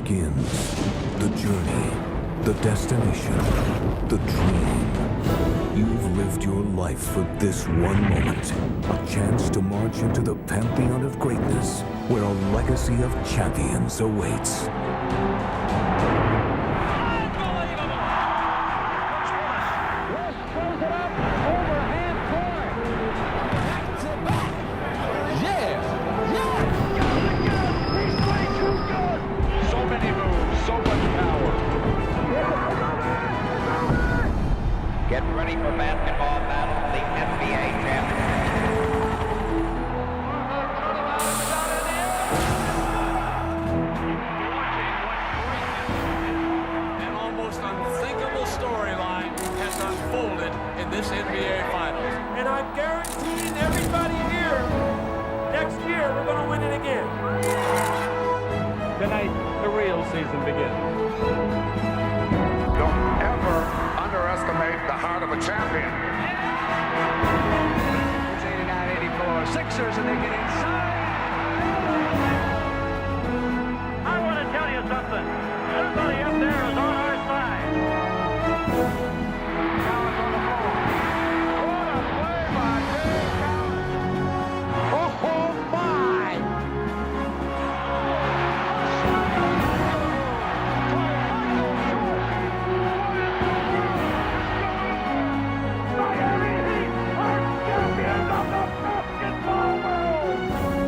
begins. The journey, the destination, the dream. You've lived your life for this one moment. A chance to march into the pantheon of greatness, where a legacy of champions awaits. Get ready for basketball battle, the NBA championship. An almost unthinkable storyline has unfolded in this NBA Finals. And I'm guaranteeing everybody here, next year we're going to win it again. Tonight, the real season begins. Don't ever underestimate the heart of a champion. It's 89-84 Sixers, and they get inside. I want to tell you something. Somebody up there is on our side. Allen's on the floor. What a play by Dave Allen. Oh, my!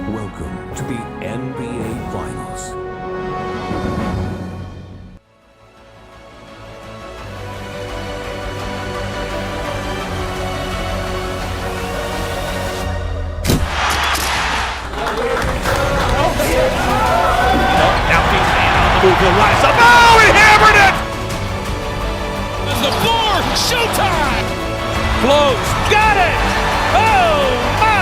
Welcome to the NBA Finals. Rise up. Oh, he hammered it! There's the floor. Showtime! Flows. Got it! Oh, my!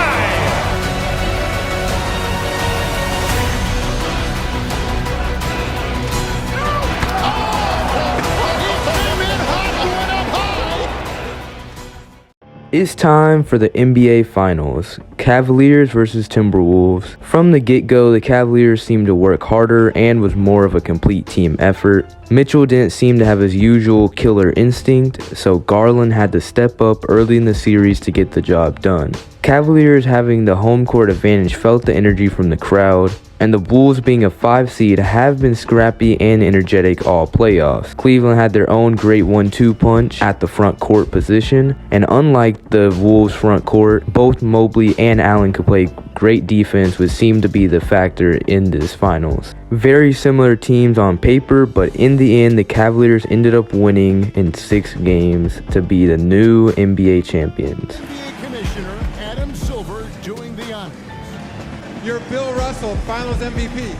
It's time for the NBA Finals, Cavaliers versus Timberwolves. From the get-go, the Cavaliers seemed to work harder and was more of a complete team effort. Mitchell didn't seem to have his usual killer instinct, so Garland had to step up early in the series to get the job done. Cavaliers having the home court advantage felt the energy from the crowd, and the Wolves being a 5 seed have been scrappy and energetic all playoffs. Cleveland had their own great 1-2 punch at the front court position, and unlike the Wolves front court, both Mobley and Allen could play great defense, which seemed to be the factor in this finals. Very similar teams on paper, but in the end, the Cavaliers ended up winning in 6 games to be the new NBA champions. Commissioner Adam Silver doing the honors. Your Bill Russell, Finals MVP.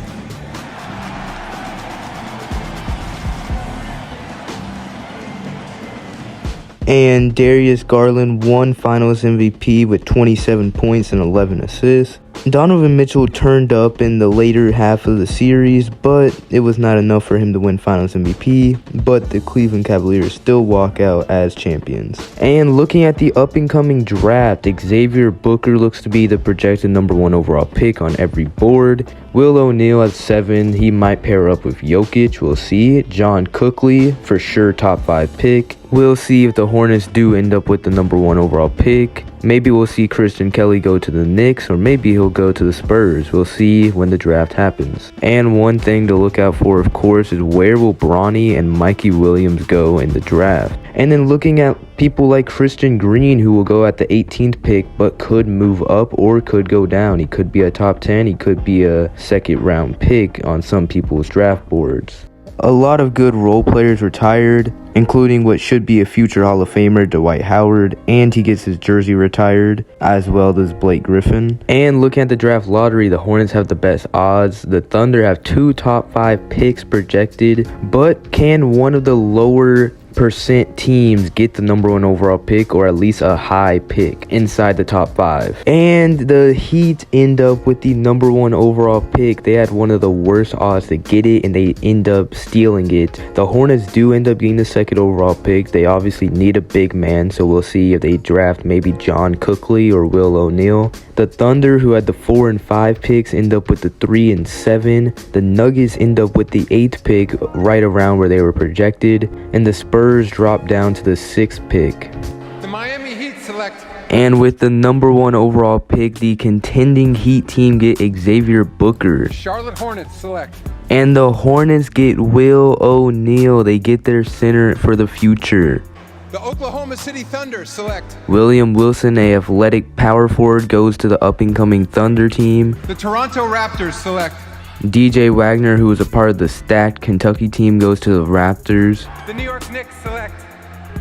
And Darius Garland won Finals MVP with 27 points and 11 assists. Donovan Mitchell turned up in the later half of the series, but it was not enough for him to win Finals MVP, but the Cleveland Cavaliers still walk out as champions. And looking at the up-and-coming draft, Xavier Booker looks to be the projected #1 overall pick on every board. Will O'Neal at 7, he might pair up with Jokic, we'll see. John Cookley, for sure top 5 pick. We'll see if the Hornets do end up with the #1 overall pick. Maybe we'll see Christian Kelly go to the Knicks, or maybe he'll go to the Spurs. We'll see when the draft happens. And one thing to look out for, of course, is where will Bronny and Mikey Williams go in the draft. And then looking at people like Christian Green, who will go at the 18th pick, but could move up or could go down. He could be a top 10, he could be a second round pick on some people's draft boards. A lot of good role players retired, including what should be a future Hall of Famer, Dwight Howard, and he gets his jersey retired, as well as Blake Griffin. And looking at the draft lottery, the Hornets have the best odds. The Thunder have 2 top 5 picks projected, but can one of the lower 50% teams get the number 1 overall pick, or at least a high pick inside the top 5. And the Heat end up with the number 1 overall pick. They had one of the worst odds to get it, and they end up stealing it. The Hornets do end up getting the 2nd overall pick. They obviously need a big man, so we'll see if they draft maybe John Cookley or Will O'Neal. The Thunder, who had the 4 and 5 picks, end up with the 3 and 7. The Nuggets end up with the 8th pick, right around where they were projected. And the Spurs drop down to the 6th pick. The Miami Heat select. And with the number 1 overall pick, the contending Heat team get Xavier Booker. Charlotte Hornets select. And the Hornets get Will O'Neal. They get their center for the future. The Oklahoma City Thunder select. William Wilson, a athletic power forward, goes to the up-and-coming Thunder team. The Toronto Raptors select. DJ Wagner, who was a part of the stacked Kentucky team, goes to the Raptors. The New York Knicks select.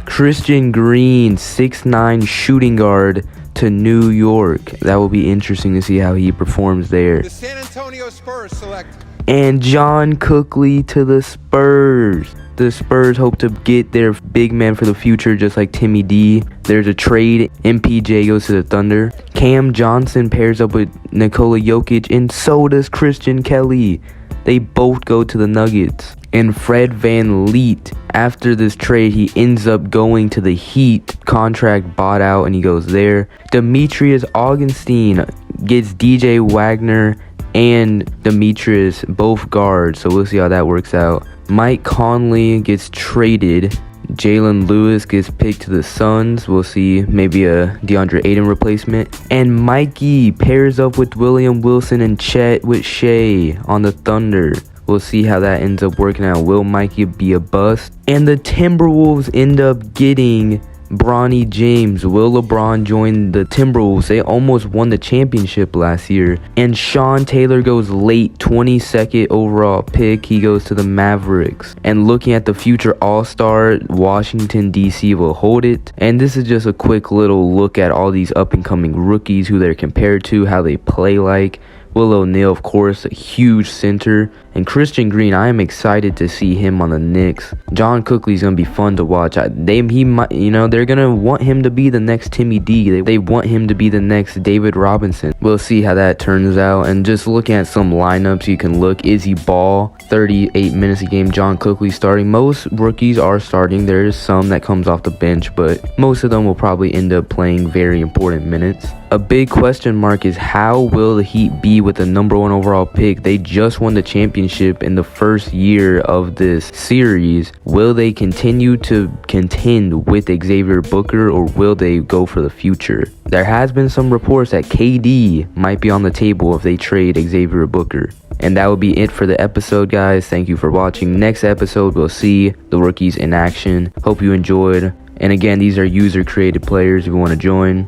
Christian Green, 6'9" shooting guard, to New York. That will be interesting to see how he performs there. The San Antonio Spurs select. And John Cookley to the Spurs. The Spurs hope to get their big man for the future, just like Timmy D. There's a trade. MPJ goes to the Thunder. Cam Johnson pairs up with Nikola Jokic, and so does Christian Kelly. They both go to the Nuggets. And Fred VanVleet, after this trade, he ends up going to the Heat. Contract bought out, and he goes there. Demetrius Augustine gets DJ Wagner and Demetrius, both guards, so we'll see how that works out. Mike Conley gets traded. Jalen Lewis gets picked to the Suns. We'll see, maybe a DeAndre Ayton replacement. And Mikey pairs up with William Wilson and Chet with Shea on the Thunder. We'll see how that ends up working out. Will Mikey be a bust? And the Timberwolves end up getting Bronny James. Will LeBron join the Timberwolves? They almost won the championship last year. And Sean Taylor goes late, 22nd overall pick. He goes to the Mavericks. And looking at the future All-Star, Washington, D.C. will hold it. And this is just a quick little look at all these up-and-coming rookies, who they're compared to, how they play like. Will O'Neal, of course, a huge center. And Christian Green, I am excited to see him on the Knicks. John Cookley is going to be fun to watch. They're going to want him to be the next Timmy D. They want him to be the next David Robinson. We'll see how that turns out. And just looking at some lineups, you can look. Izzy Ball, 38 minutes a game. John Cookley starting. Most rookies are starting. There is some that comes off the bench, but most of them will probably end up playing very important minutes. A big question mark is, how will the Heat be with the number 1 overall pick? They just won the championship in the first year of this series. Will they continue to contend with Xavier Booker, or will they go for the future? There has been some reports that KD might be on the table if they trade Xavier Booker. And that will be it for the episode, guys. Thank you for watching. Next episode, we'll see the rookies in action. Hope you enjoyed. And again, these are user-created players. If you want to join,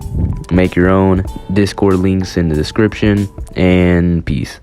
make your own. Discord links in the description. And peace.